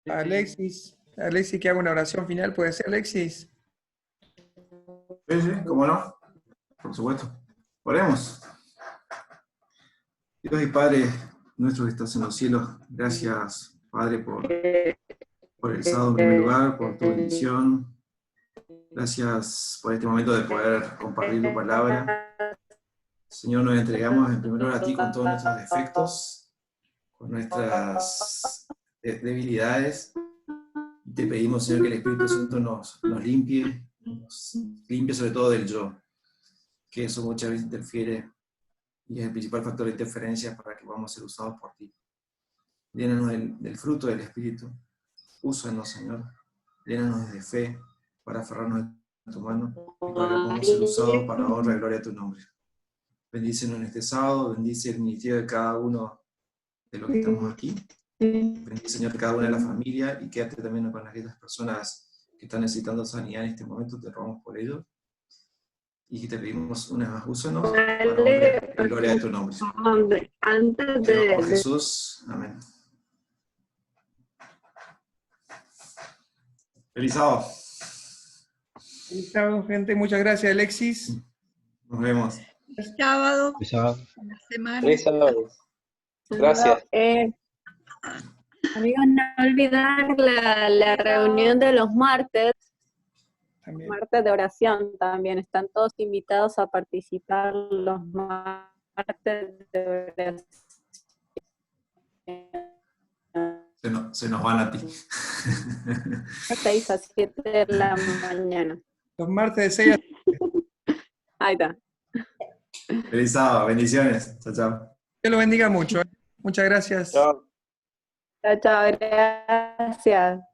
Alexis, que haga una oración final, ¿puede ser, Alexis? Sí, cómo no, por supuesto. Oremos. Dios y Padre, nuestro que estás en los cielos, gracias, Padre, por el sábado en primer lugar, por tu bendición. Gracias por este momento de poder compartir tu palabra. Señor, nos entregamos en primer lugar a ti con todos nuestros defectos, con nuestras debilidades. Te pedimos, Señor, que el Espíritu Santo nos limpie sobre todo del yo, que eso muchas veces interfiere y es el principal factor de interferencia para que podamos ser usados por ti. Llénanos del fruto del Espíritu. Úsanos, Señor. Llénanos de fe para aferrarnos a tu mano y para que podamos ser usados para la honra y gloria de tu nombre. Bendícenos en este sábado, bendice el ministerio de cada uno de los que estamos aquí. Bendice, Señor, cada una de las familias y quédate también con aquellas personas que están necesitando sanidad en este momento. Te rogamos por ello. Y te pedimos una vez más, úsanos para la honra y gloria de tu nombre. Antes Por Jesús. Amén. Feliz sábado. Feliz sábado, gente. Muchas gracias, Alexis. Nos vemos. El sábado, Feliz sábado. la semana. Feliz sábado. Gracias. Amigos, no olvidar la reunión de los martes. También. Martes de oración también. Están todos invitados a participar los martes de oración. Se nos van a ti. 6 a 7 de la mañana. Los martes de 6 a... Ahí está. Feliz sábado, bendiciones. Chao, chao. Dios lo bendiga mucho. Muchas gracias. Chao. Chao, chao. Gracias.